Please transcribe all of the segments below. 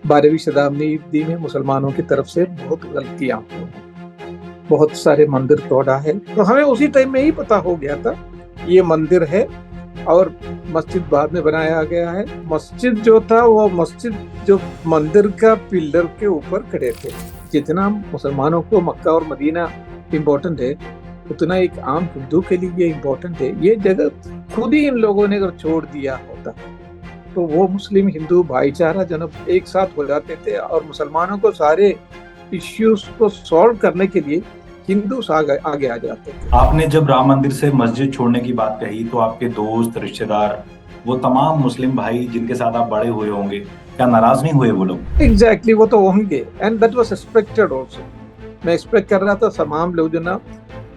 12वीं शताब्दी में मुसलमानों की तरफ से बहुत गलतियां हुई, बहुत सारे मंदिर तोड़ा है। तो हमें उसी टाइम में ही पता हो गया था ये मंदिर है और मस्जिद बाद में बनाया गया है। मस्जिद जो था वो मस्जिद जो मंदिर का पिलर के ऊपर खड़े थे। जितना मुसलमानों को मक्का और मदीना इम्पोर्टेंट है, उतना एक आम हिंदू के लिए इम्पोर्टेंट है। ये जगह खुद ही इन लोगों ने अगर छोड़ दिया होता तो वो मुस्लिम हिंदू भाईचारा जनब एक साथ हो जाते थे और मुसलमानों को सारे इश्यूज को सॉल्व करने के लिए हिंदू आगे आ जाते थे। आपने जब राम मंदिर से मस्जिद छोड़ने की बात कही तो आपके दोस्त रिश्तेदार वो तमाम मुस्लिम भाई जिनके साथ आप बड़े हुए होंगे, क्या नाराज नहीं हुए वो लोग? एग्जैक्टली वो तो होंगे and that was expected also. मैं एक्सपेक्ट कर रहा था तमाम लोग जो ना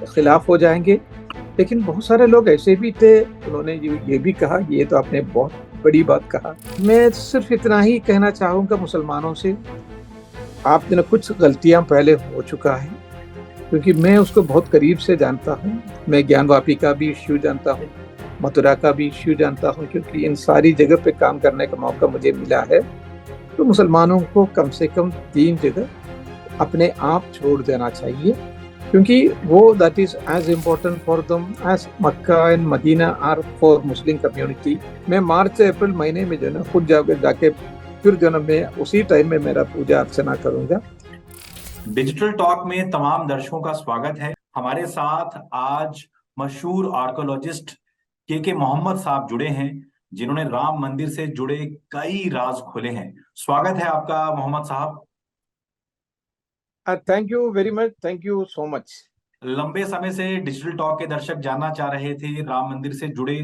खिलाफ हो जाएंगे, लेकिन बहुत सारे लोग ऐसे भी थे, उन्होंने ये भी कहा, ये तो आपने बहुत बड़ी बात कहा। मैं सिर्फ इतना ही कहना चाहूंगा मुसलमानों से, आप ने कुछ गलतियां पहले हो चुका है, क्योंकि मैं उसको बहुत करीब से जानता हूँ। मैं ज्ञानवापी का भी इश्यू जानता हूँ, मथुरा का भी इश्यू जानता हूँ, क्योंकि इन सारी जगह पे काम करने का मौका मुझे मिला है। तो मुसलमानों को कम से कम 3 जगह अपने आप छोड़ देना चाहिए, क्योंकि वो that is as important for them as Mecca and Medina are for Muslim community. मैं मार्च अप्रैल महीने में जो है ना खुद जाके फिर जो ना मैं उसी टाइम में मेरा पूजा अर्चना करूंगा। डिजिटल टॉक में तमाम दर्शकों का स्वागत है। हमारे साथ आज मशहूर आर्कोलॉजिस्ट के मोहम्मद साहब जुड़े हैं, जिन्होंने राम मंदिर से जुड़े कई राज खोले हैं। स्वागत है आपका मोहम्मद साहब। Thank you very much, thank you so much. लंबे समय से डिजिटल टॉक के दर्शक जानना चाह रहे थे राम मंदिर से जुड़े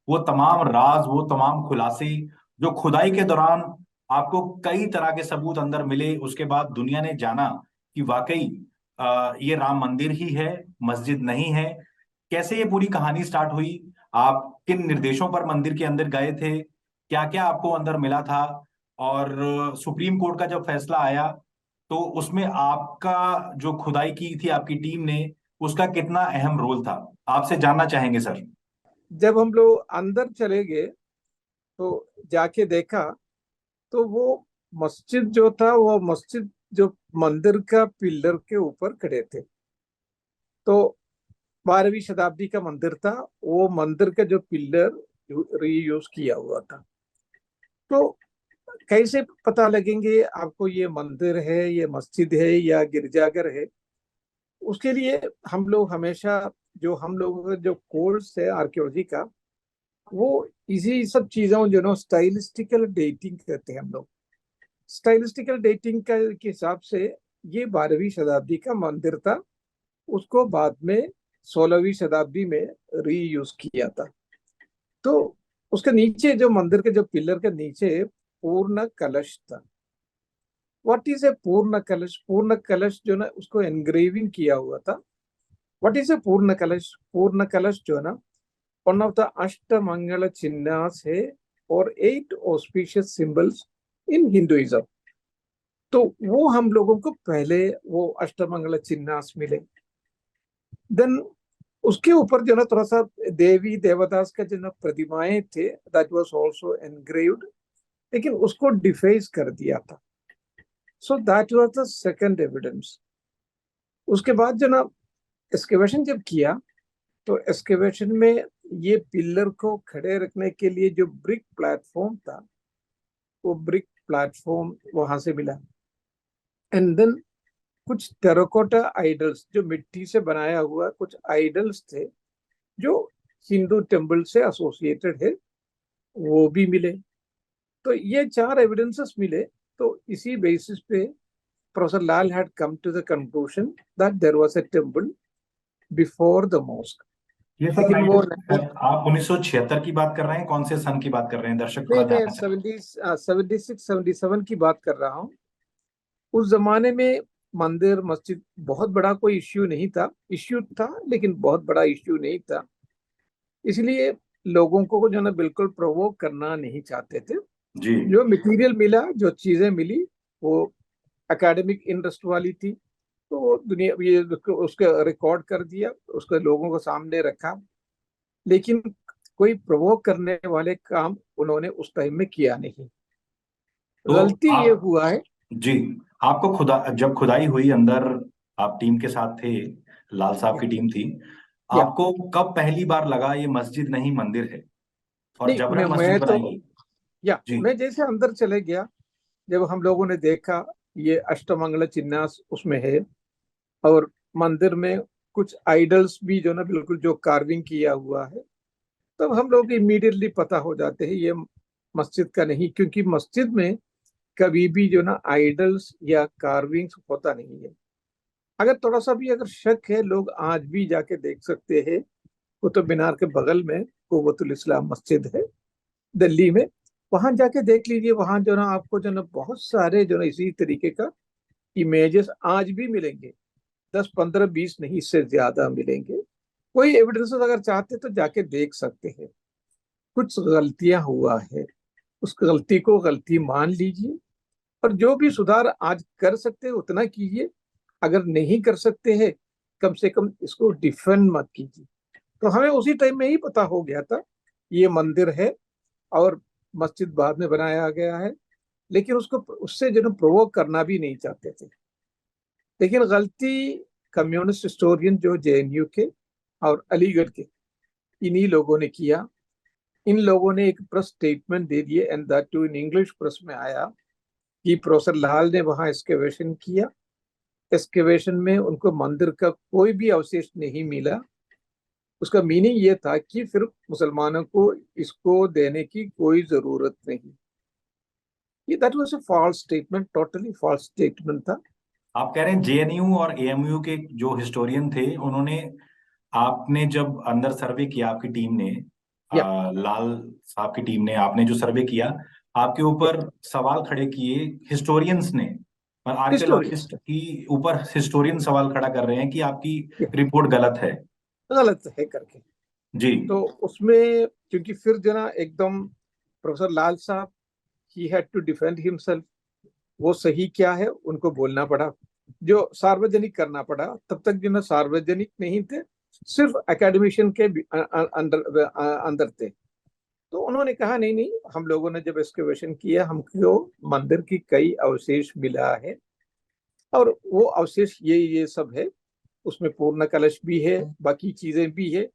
वो तमाम राज, वो तमाम खुलासे जो खुदाई के दौरान आपको कई तरह के सबूत अंदर मिले। उसके बाद दुनिया ने जाना कि वाकई ये राम मंदिर ही है, मस्जिद नहीं है। कैसे ये पूरी कहानी स्टार्ट हुई? आप किन निर्देशों पर मंदिर के अंदर गए थे? क्या क्या आपको अंदर मिला था? और सुप्रीम कोर्ट का जब फैसला आया तो उसमें आपका जो खुदाई की थी आपकी टीम ने, उसका कितना अहम रोल था? आपसे जानना चाहेंगे सर। जब हम लोग अंदर चले गए तो जाके देखा तो वो मस्जिद जो था वो मस्जिद जो मंदिर का पिलर के ऊपर खड़े थे। तो 12वीं शताब्दी का मंदिर था, वो मंदिर का जो पिलर रीयूज किया हुआ था। तो कैसे पता लगेंगे आपको ये मंदिर है, ये मस्जिद है या गिरजाघर है? उसके लिए हम लोग हमेशा, जो हम लोगों का जो कोर्स है आर्कियोलॉजी का, वो इसी सब चीजों जो नो स्टाइलिस्टिकल डेटिंग कहते हैं हम लोग। स्टाइलिस्टिकल डेटिंग का के हिसाब से ये 12वीं शताब्दी का मंदिर था, उसको बाद में 16वीं शताब्दी में रीयूज किया था। तो उसके नीचे जो मंदिर के जो पिलर के नीचे पूर्ण कलश था। व्हाट इज ए पूर्ण कलश? पूर्ण कलश जो ना उसको एनग्रेविंग किया हुआ था। व्हाट इज ए पूर्ण कलश? पूर्ण कलश जो है ना वन ऑफ द अष्टमंगल चिन्हास है और 8 ऑस्पिशियस सिंबल्स इन हिंदुइज्म। तो वो हम लोगों को पहले वो अष्टमंगल चिन्हास मिले। देन उसके ऊपर जो ना थोड़ा सा देवी देवदास का जो ना प्रतिमाएं थे, दैट वाज आल्सो एनग्रेव्ड, लेकिन उसको डिफेस कर दिया था। So that was the second evidence. उसके बाद जो ना एक्सकेवेशन जब किया तो एक्सकेवेशन में ये पिलर को खड़े रखने के लिए जो ब्रिक प्लेटफॉर्म था, वो ब्रिक प्लेटफॉर्म वहां से मिला। एंड देन कुछ टेराकोटा आइडल्स, जो मिट्टी से बनाया हुआ कुछ आइडल्स थे जो हिंदू टेम्पल से एसोसिएटेड है, वो भी मिले। तो ये 4 एविडेंसेस मिले। तो इसी बेसिस पे professor Lal had come to the conclusion that there was a temple before the mosque. ये सर लेकिन वो 19, आप 1976 की बात कर रहे हैं? कौन से सन की बात कर रहे हैं? दर्शक थोड़ा नहीं, मैं जानना चाहते 76 77 की बात कर रहा हूँ। उस जमाने में मंदिर मस्जिद बहुत बड़ा कोई इश्यू नहीं था। इश्यू था लेकिन बहुत बड़ा इश्यू नहीं था। इसलिए लोगों को जो ना बिल्कुल प्रोवोक करना नहीं चाहते थे। हैं जी। जो मटेरियल मिला, जो चीजें मिली, वो एकेडमिक इंटरेस्ट वाली थी। तो वो दुनिया ये उसके रिकॉर्ड कर दिया, उसको लोगों को सामने रखा। लेकिन कोई प्रोवोक करने वाले काम उन्होंने उस टाइम में किया नहीं। तो गलती ये आप, हुआ है। जी, आपको जब खुदाई हुई अंदर, आप टीम के साथ थे, लाल साहब या, की टीम थी, या आपको कब पहली बार लगा ये मस्जिद नहीं मंदिर है और नहीं, जबरन मस्जिद मैं तो, बनाई? या जी। मैं जैसे अंदर चले गया, जब हम लोगों ने देखा ये अष्टमंगल चिन्ह उसमें है, और मंदिर में कुछ आइडल्स भी जो ना बिल्कुल जो कार्विंग किया हुआ है, तब हम लोग इमीडिएटली पता हो जाते हैं ये मस्जिद का नहीं, क्योंकि मस्जिद में कभी भी जो ना आइडल्स या कार्विंग्स होता नहीं है। अगर थोड़ा सा भी अगर शक है, लोग आज भी जाके देख सकते हैं, कुतुब मीनार के बगल में कुव्वतुल इस्लाम मस्जिद है दिल्ली में, वहां जाके देख लीजिए। वहां जो ना आपको जो ना बहुत सारे जो ना इसी तरीके का इमेजेस आज भी मिलेंगे, 10 15 20 नहीं, इससे ज्यादा मिलेंगे। कोई एविडेंस अगर चाहते तो जाके देख सकते हैं। कुछ गलतियां हुआ है, उस गलती को गलती मान लीजिए, और जो भी सुधार आज कर सकते हैं उतना कीजिए। अगर नहीं कर सकते हैं, कम से कम इसको डिफेंड मत कीजिए। तो हमें उसी टाइम में ही पता हो गया था ये मंदिर है, और मस्जिद बाद में बनाया गया है, लेकिन उसको उससे जो है प्रोवोक करना भी नहीं चाहते थे। लेकिन गलती कम्युनिस्ट हिस्टोरियन जो जेएनयू के और अलीगढ़ के इन्हीं लोगों ने किया। इन लोगों ने एक प्रेस स्टेटमेंट दे दिए, and that too in English press में आया कि प्रोफेसर लाल ने वहां एक्सकेवेशन किया। एक्सकेवेशन में उनको मंदिर का कोई भी अवशेष नहीं मिला। उसका मीनिंग ये था कि फिर मुसलमानों को इसको देने की कोई जरूरत नहीं। ये that was a false statement, totally false statement था। आप कह रहे हैं जेएनयू और एएमयू के जो हिस्टोरियन थे उन्होंने, आपने जब अंदर सर्वे किया, आपकी टीम ने, या, लाल साहब की टीम ने, आपने जो सर्वे किया, आपके या ऊपर सवाल खड़े किए हिस्टोरियंस ने, और हिस्टोरियंस, आर्कियोलॉजिस्ट की ऊपर हिस्टोरियन सवाल खड़ा कर रहे हैं कि आपकी या रिपोर्ट गलत है। गलत है करके। जी। तो उसमें क्योंकि फिर जो ना एकदम प्रोफेसर लाल साहब, he had to defend himself. वो सही क्या है उनको बोलना पड़ा, जो सार्वजनिक करना पड़ा। तब तक जो ना सार्वजनिक नहीं थे, सिर्फ एकेडमिशियन के अंदर अंदर थे। तो उन्होंने कहा नहीं नहीं, हम लोगों ने जब एक्सकवेशन किया, हमको मंदिर की कई अवशेष मिला है, और वो अवशेष ये सब है। उसमें पूर्ण कलश भी है, बाकी चीजें भी है।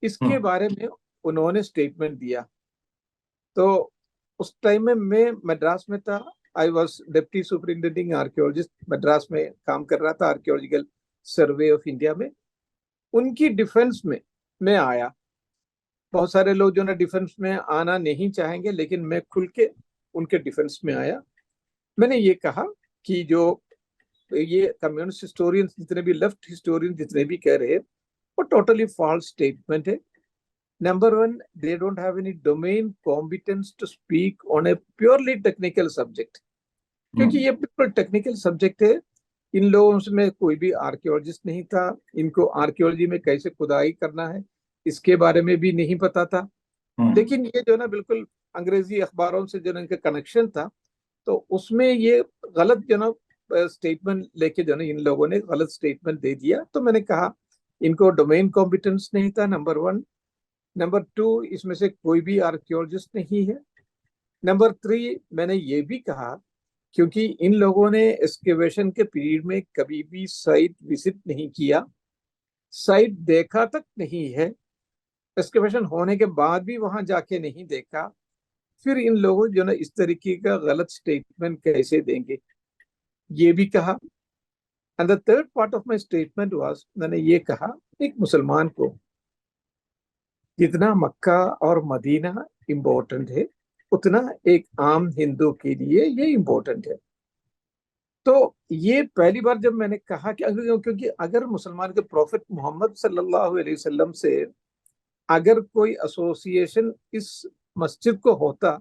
इसके हम्म। बारे में उन्होंने स्टेटमेंट दिया। तो उस टाइम में मैं मद्रास में था। I was deputy superintending archaeologist, Madras में काम कर रहा था आर्कियोलॉजिकल सर्वे ऑफ इंडिया में। उनकी डिफेंस में मैं आया। बहुत सारे लोग जो ना डिफेंस में आना नहीं चाहेंगे, लेकिन मैं खुल के उनके डिफेंस में आया। मैंने ये कहा कि जो ये कम्युनिस्ट हिस्टोरियंस जितने भी, लेफ्ट हिस्टोरियन जितने भी कह रहे हैं, वो टोटली फॉल्स स्टेटमेंट है। Number one, they don't have any domain competence to speak on a purely technical subject, क्योंकि हम्म। ये बिल्कुल टेक्निकल सब्जेक्ट है। इन लोगों में कोई भी आर्कियोलॉजिस्ट नहीं था। इनको आर्कियोलॉजी में कैसे खुदाई करना है इसके बारे में भी नहीं पता था। हम्म। लेकिन ये जो ना बिल्कुल अंग्रेजी अखबारों से जो ना इनका कनेक्शन था, तो उसमें ये गलत जो ना स्टेटमेंट लेके जो ना इन लोगों ने गलत स्टेटमेंट दे दिया। तो मैंने कहा इनको डोमेन कॉम्पिटेंस नहीं था, नंबर वन। नंबर टू, इसमें से कोई भी आर्कियोलॉजिस्ट नहीं है। नंबर थ्री, मैंने ये भी कहा क्योंकि इन लोगों ने एक्सकेवेशन के पीरियड में कभी भी साइट विजिट नहीं किया, साइट देखा तक नहीं है, एक्सकेवेशन होने के बाद भी वहां जाके नहीं देखा, फिर इन लोगों जो ना इस तरीके का गलत स्टेटमेंट कैसे देंगे, ये भी कहा। And the third part of my statement was, मैंने ये कहा एक मुसलमान को जितना मक्का और मदीना इम्पोर्टेंट है, उतना एक आम हिंदू के लिए ये इम्पोर्टेंट है। तो ये पहली बार जब मैंने कहा कि अगर, क्योंकि अगर मुसलमान के प्रॉफिट मोहम्मद सल्लल्लाहु अलैहि वसल्लम से अगर कोई एसोसिएशन इस मस्जिद को होता,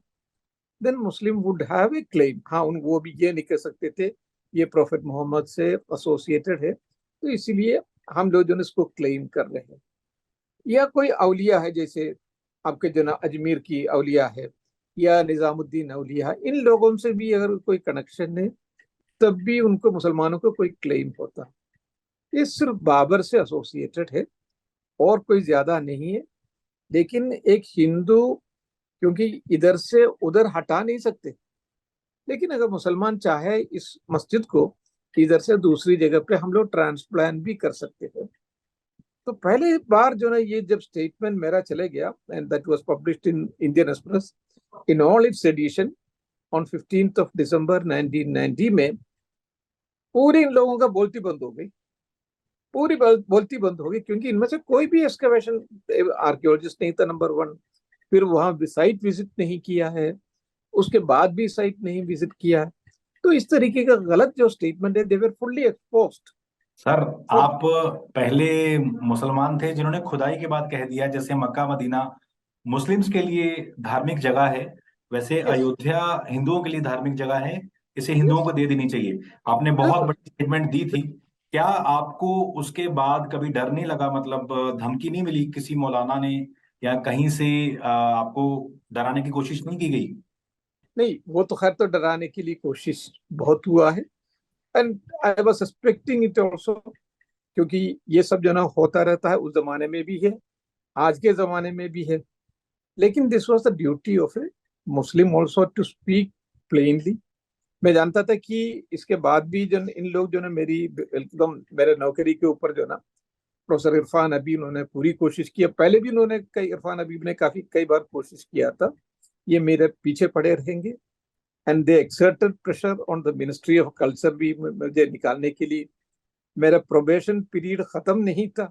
then Muslim would have a claim. हाँ, उन वो भी ये नहीं कह सकते थे ये प्रॉफिट मोहम्मद से एसोसिएटेड है, तो इसीलिए हम लोग जो है इसको क्लेम कर रहे हैं। या कोई अलिया है, जैसे आपके जो ना अजमेर की अलिया है, या निजामुद्दीन अलिया है, इन लोगों से भी अगर कोई कनेक्शन है, तब भी उनको मुसलमानों को कोई क्लेम होता। ये सिर्फ बाबर से एसोसिएटेड है, और कोई ज्यादा नहीं है। लेकिन एक हिंदू, क्योंकि इधर से उधर हटा नहीं सकते, लेकिन अगर मुसलमान चाहे इस मस्जिद को इधर से दूसरी जगह पे हम लोग ट्रांसप्लांट भी कर सकते हैं। तो पहली बार जो ना ये जब स्टेटमेंट मेरा चले गया, and that was published in Indian Express in all its edition on 15th of December 1990 में, पूरी इन लोगों का बोलती बंद हो गई। पूरी बोलती बंद हो गई, क्योंकि इनमें से कोई भी एक्सकवेशन आर्कियोलॉजिस्ट नहीं था, नंबर वन। फिर वहां साइट विजिट नहीं किया है, उसके बाद भी साइट नहीं विजिट किया है। तो इस तरीके का गलत जो स्टेटमेंट है, दे वर फुल्ली एक्सपोज्ड। सर, तो आप पहले मुसलमान थे जिन्होंने खुदाई के बाद कह दिया, जैसे मक्का मदीना मुस्लिम्स के लिए धार्मिक जगह है, वैसे यस, अयोध्या हिंदुओं के लिए धार्मिक जगह है, इसे हिंदुओं यस, को दे देनी चाहिए। आपने बहुत बिल्कुल। बड़ी स्टेटमेंट दी थी। क्या आपको उसके बाद कभी डर नहीं लगा, मतलब धमकी नहीं मिली किसी मौलाना ने, या कहीं से आपको डराने की कोशिश नहीं की गई? नहीं, वो तो खैर तो डराने के लिए कोशिश बहुत हुआ है, and I was suspecting it also, क्योंकि ये सब जो ना होता रहता है, उस जमाने में भी है, आज के जमाने में भी है। लेकिन this was the duty of a Muslim also to speak plainly. मैं जानता था कि इसके बाद भी जो इन लोग जो ना मेरी एकदम मेरे नौकरी के ऊपर जो ना प्रोफेसर इरफान अभी उन्होंने पूरी कोशिश की, पहले भी उन्होंने कई इरफान अबीब ने काफी कई बार कोशिश किया था, ये मेरे पीछे पड़े रहेंगे। And they exerted pressure on the ministry of culture भी मुझे निकालने के लिए। मेरा प्रोबेशन पीरियड खत्म नहीं था,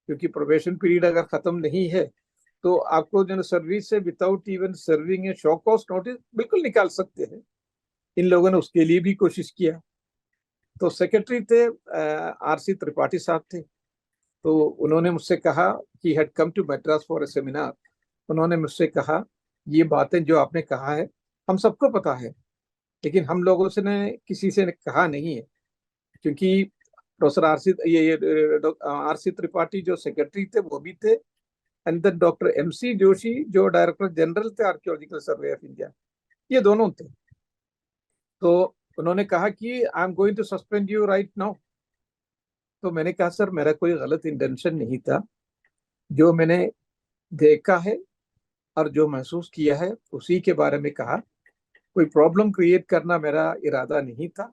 क्योंकि प्रोबेशन पीरियड अगर खत्म नहीं है तो आपको जो सर्विस से विदाउट इवन सर्विंग ए शो कॉज नोटिस बिल्कुल निकाल सकते हैं। इन लोगों ने उसके लिए भी कोशिश किया। तो सेक्रेटरी थे आरसी त्रिपाठी साहब थे। तो उन्होंने मुझसे कहा कि had come to Madras for a seminar. उन्होंने मुझसे कहा, ये बातें जो आपने कहा है हम सबको पता है, लेकिन हम लोगों से ने किसी से ने कहा नहीं है, क्योंकि प्रोफेसर आरसी ये आरसी त्रिपाठी जो सेक्रेटरी थे वो भी थे, and then doctor MC Joshi जो डायरेक्टर जनरल थे आर्कियोलॉजिकल सर्वे ऑफ इंडिया, ये दोनों थे। तो उन्होंने कहा कि I am going to suspend you right now. तो मैंने कहा, सर मेरा कोई गलत इंटेंशन नहीं था, जो मैंने देखा है और जो महसूस किया है उसी के बारे में कहा, कोई प्रॉब्लम क्रिएट करना मेरा इरादा नहीं था।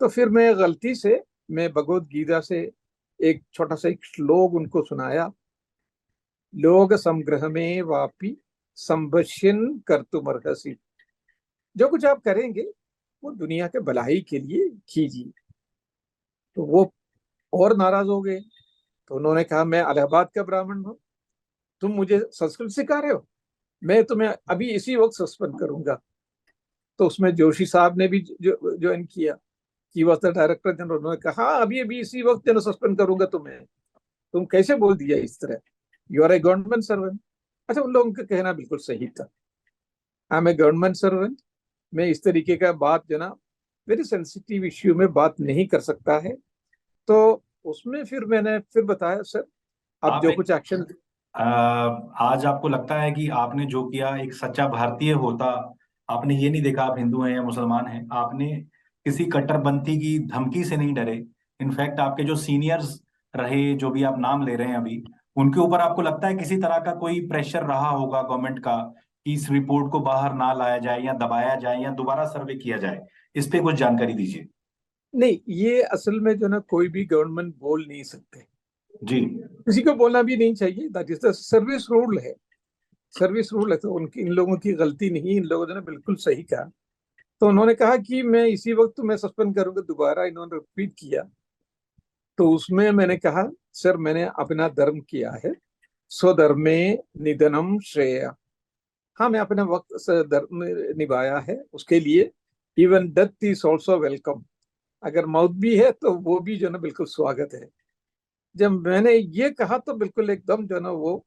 तो फिर मैं भगवत गीता से एक छोटा सा एक श्लोक उनको सुनाया, लोग संग्रह में वापी संभष्यन कर्तुमर्हसि। जो कुछ आप करेंगे वो दुनिया के भलाई के लिए कीजिए। तो वो और नाराज हो गए। तो उन्होंने कहा, मैं इलाहाबाद का ब्राह्मण हूँ, तुम मुझे संस्कृत सिखा रहे हो, मैं तुम्हें अभी इसी वक्त सस्पेंड करूंगा। तो उसमें जोशी साहब ने भी ज्वाइन किया, कि वॉज द डायरेक्टर जनरल। उन्होंने कहा, हाँ अभी अभी इसी वक्त जो सस्पेंड करूंगा तुम्हें, तुम कैसे बोल दिया इस तरह, you are a government servant. अच्छा, उन लोगों का कहना बिल्कुल सही था, I am a government servant, मैं इस तरीके का बात जो ना वेरी सेंसिटिव इश्यू में बात नहीं कर सकता है। तो उसमें फिर मैंने फिर बताया, सर अब आप जो एक कुछ एक्शन। आज आपको लगता है कि आपने जो किया एक सच्चा भारतीय होता, आपने ये नहीं देखा आप हिंदू हैं या मुसलमान हैं, आपने किसी कट्टरपंथी की धमकी से नहीं डरे। इनफैक्ट आपके जो सीनियर्स रहे, जो भी आप नाम ले रहे हैं अभी, उनके ऊपर आपको लगता है किसी तरह का कोई प्रेशर रहा होगा गवर्नमेंट का, कि इस रिपोर्ट को बाहर ना लाया जाए या दबाया जाए या दोबारा सर्वे किया जाए? इस पे कुछ जानकारी दीजिए। नहीं, ये असल में जो ना कोई भी गवर्नमेंट बोल नहीं सकते, जी। किसी को बोलना भी नहीं चाहिए, that is the service rule है। सर्विस रूल है, तो उनकी इन लोगों की गलती नहीं, इन लोगों ने बिल्कुल सही कहा। तो उन्होंने कहा कि मैं इसी वक्त मैं सस्पेंड करूंगा, दोबारा इन्होंने रिपीट किया। तो उसमें मैंने कहा, सर मैंने अपना धर्म किया है, स्वधर्मे निधनम श्रेय। हाँ, मैं अपने वक्त से धर्म निभाया है, उसके लिए even death is also welcome. अगर मौत भी है तो वो भी जो ना बिल्कुल स्वागत है। जब मैंने ये कहा तो बिल्कुल एकदम जो ना वो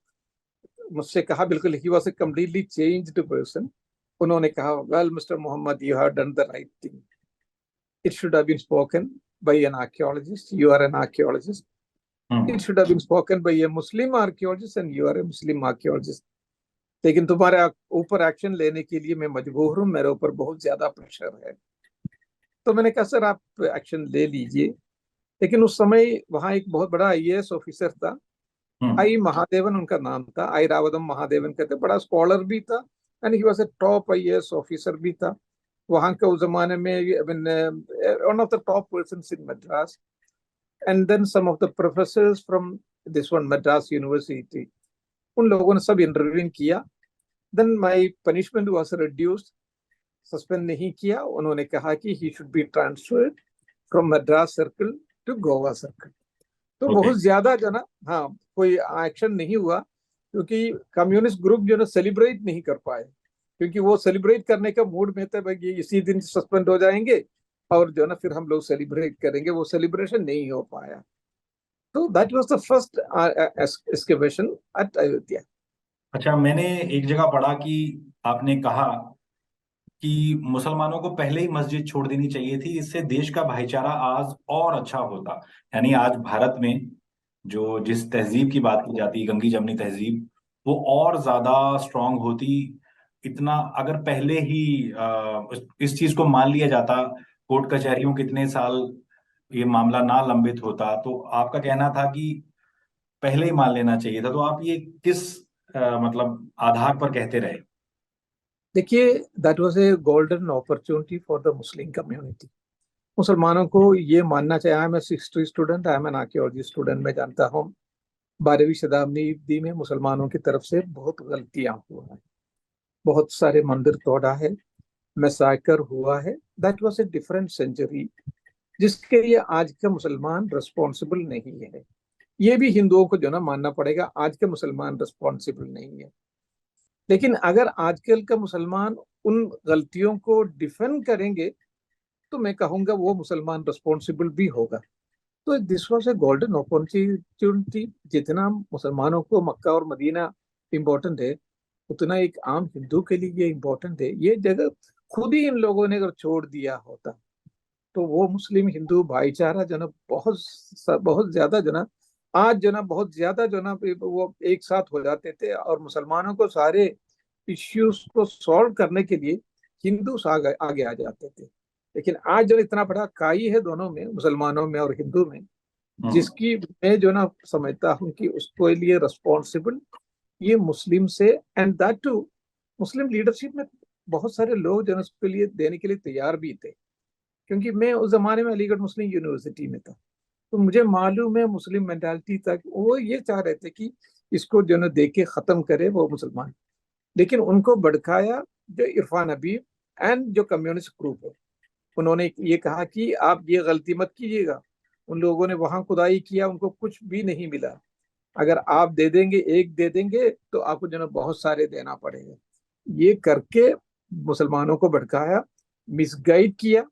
मुझसे कहा, बिल्कुल ही was a completely changed person. उन्होंने कहा, well mister Mohammad, you have done the right thing, it should have been spoken by an archaeologist, you are an archaeologist, it hmm. Should have been spoken by a Muslim archaeologist and you are a Muslim archaeologist. लेकिन तुम्हारे ऊपर action लेने के लिए मैं मजबूर हूँ, मेरे ऊपर बहुत ज्यादा प्रेशर है। तो मैंने कहा, सर आप एक्शन ले लीजिए। लेकिन उस समय वहाँ एक बहुत बड़ा आईएएस ऑफिसर था, हम्म। आई महादेवन उनका नाम था, आई रावदम महादेवन कहते, बड़ा स्कॉलर भी था, and he was a top IAS officer भी था। वहाँ के उस जमाने में, I mean, one of the top persons in Madras, and then some of the professors from this one Madras university, उन लोगों ने सब इंटरव्यू किया। Then my punishment was reduced, suspend नहीं किया, उन्होंने कहा कि he should be transferred from Madras circle to Goa circle. तो ओके। बहुत ज्यादा जो ना, हाँ, कोई एक्शन नहीं हुआ, क्योंकि कम्युनिस्ट ग्रुप जो ना सेलिब्रेट नहीं कर पाए, क्योंकि वो सेलिब्रेट करने का मूड में थे भाई, ये इसी दिन सस्पेंड हो जाएंगे और जो ना फिर हम लोग सेलिब्रेट करेंगे, वो सेलिब्रेशन नहीं हो पाया। तो that was the first excavation at Ayodhya. अच्छा, मैंने एक जगह पढ़ा कि आपने कहा कि मुसलमानों को पहले ही मस्जिद छोड़ देनी चाहिए थी, इससे देश का भाईचारा आज और अच्छा होता। यानी आज भारत में जो जिस तहजीब की बात की जाती है, गंगी जमनी तहजीब, वो और ज्यादा स्ट्रांग होती। इतना अगर पहले ही इस चीज को मान लिया जाता, कोर्ट कचहरियों कितने साल ये मामला ना लंबित होता, तो आपका कहना था कि पहले ही मान लेना चाहिए था। तो आप ये किस मतलब आधार पर कहते रहे? देखिए, that was a golden opportunity for the Muslim community. मुसलमानों को ये मानना चाहिए। I am a history student, I am an archaeology student. मैं जानता हूँ 12वीं शताब्दी में मुसलमानों की तरफ से बहुत गलतियां हुआ है, बहुत सारे मंदिर तोड़ा है, मैसाकर हुआ है। That was a different century, जिसके लिए आज का मुसलमान रिस्पॉन्सिबल नहीं है। ये भी हिंदुओं को जो ना मानना पड़ेगा, आज के मुसलमान रिस्पॉन्सिबल नहीं है। लेकिन अगर आजकल का मुसलमान उन गलतियों को डिफेंड करेंगे, तो मैं कहूंगा वो मुसलमान रिस्पॉन्सिबल भी होगा। तो this was a golden opportunity. जितना मुसलमानों को मक्का और मदीना इम्पोर्टेंट है, उतना एक आम हिंदू के लिए ये इम्पोर्टेंट है। ये जगह खुद ही इन लोगों ने अगर छोड़ दिया होता, तो वो मुस्लिम हिंदू भाईचारा जो ना बहुत बहुत ज्यादा जो ना, आज जो ना बहुत ज्यादा जो ना वो एक साथ हो जाते थे, और मुसलमानों को सारे इश्यूज को सॉल्व करने के लिए हिंदू आगे आगे आ जाते थे। लेकिन आज जो इतना बड़ा काई है दोनों में, मुसलमानों में और हिंदू में, हम्म। जिसकी मैं जो ना समझता हूँ कि उसको लिए रिस्पॉन्सिबल ये मुस्लिम से, and that too Muslim leadership में बहुत सारे लोग जो है उसके लिए देने के लिए तैयार भी थे। क्योंकि मैं उस जमाने में अलीगढ़ मुस्लिम यूनिवर्सिटी में था, तो मुझे मालूम है मुस्लिम मेंटालिटी तक वो ये चाह रहे थे कि इसको जो है दे के खत्म करे वो मुसलमान। लेकिन उनको भड़काया जो इरफान हबीब एंड जो कम्युनिस्ट ग्रुप है, उन्होंने ये कहा कि आप ये गलती मत कीजिएगा। उन लोगों ने वहां खुदाई किया, उनको कुछ भी नहीं मिला। अगर आप दे देंगे, एक दे देंगे, तो आपको जो है बहुत सारे देना पड़ेगा। ये करके मुसलमानों को भड़काया, मिसगाइड किया।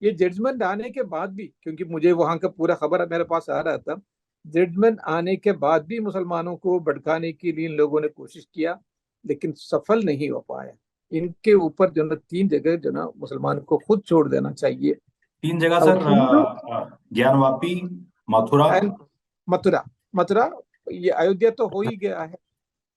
ये जजमेंट आने के बाद भी, क्योंकि मुझे वहां का पूरा खबर मेरे पास आ रहा था, जजमेंट आने के बाद भी मुसलमानों को भड़काने के लिए इन लोगों ने कोशिश किया, लेकिन सफल नहीं हो पाया। इनके ऊपर जो ना 3 जगह जो ना मुसलमानों को खुद छोड़ देना चाहिए। 3 जगह और सर, हिंदू ज्ञानवापी, मथुरा। एंड मथुरा। मथुरा, ये अयोध्या तो हो ही गया है।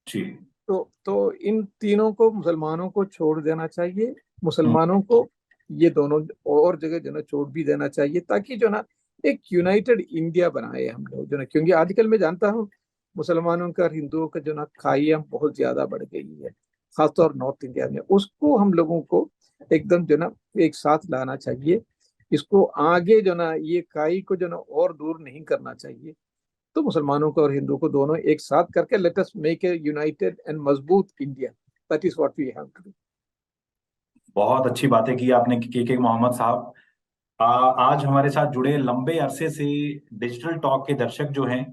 जी। तो इन तीनों को मुसलमानों को छोड़ देना चाहिए। हम्म। मुसलमानों को ये दोनों और जगह जो ना छोड़ भी देना चाहिए, ताकि जो ना एक यूनाइटेड इंडिया बनाए हम लोग जो ना। क्योंकि आजकल मैं जानता हूँ मुसलमानों का और हिंदुओं का जो ना खाइयाँ बहुत ज्यादा बढ़ गई है, खासतौर नॉर्थ इंडिया में। उसको हम लोगों को एकदम जो ना एक साथ लाना चाहिए। इसको आगे जो ना ये काई को जो ना और दूर नहीं करना चाहिए। तो मुसलमानों को और हिंदुओं को दोनों एक साथ करके let us make a united and मजबूत India. That is what we have to do. बहुत अच्छी बातें की आपने, के मोहम्मद साहब। आज हमारे साथ जुड़े लंबे अरसे से डिजिटल टॉक के दर्शक जो हैं,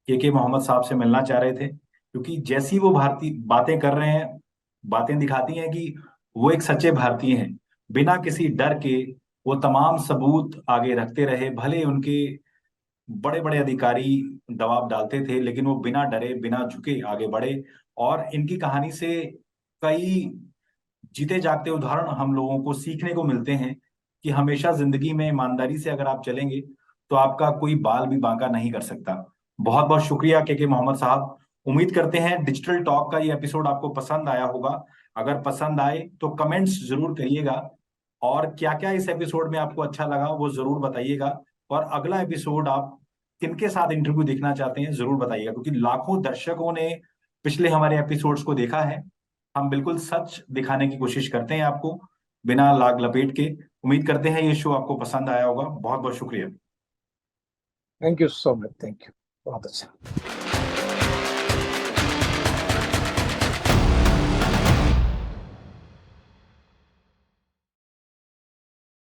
के मोहम्मद साहब से मिलना चाह रहे थे, क्योंकि जैसी वो भारतीय बातें कर रहे हैं, बातें दिखाती हैं कि वो एक सच्चे भारतीय हैं। बिना किसी डर के वो तमाम सबूत आगे रखते रहे, भले उनके बड़े बड़े अधिकारी दबाव डालते थे, लेकिन वो बिना डरे बिना झुके आगे बढ़े। और इनकी कहानी से कई जीते जागते उदाहरण हम लोगों को सीखने को मिलते हैं कि हमेशा जिंदगी में ईमानदारी से अगर आप चलेंगे, तो आपका कोई बाल भी बांका नहीं कर सकता। बहुत बहुत शुक्रिया के मोहम्मद साहब। उम्मीद करते हैं डिजिटल टॉक का ये एपिसोड आपको पसंद आया होगा। अगर पसंद आए तो कमेंट्स जरूर करिएगा, और क्या क्या इस एपिसोड में आपको अच्छा लगा वो जरूर बताइएगा। और अगला एपिसोड आप किनके साथ इंटरव्यू देखना चाहते हैं जरूर बताइएगा, क्योंकि लाखों दर्शकों ने पिछले हमारे एपिसोड्स को देखा है। हम बिल्कुल सच दिखाने की कोशिश करते हैं आपको। बिना लाग लपेट के। उम्मीद करते हैं ये शो आपको पसंद आया होगा। बहुत बहुत शुक्रिया। Thank you so much, thank you, बहुत अच्छा।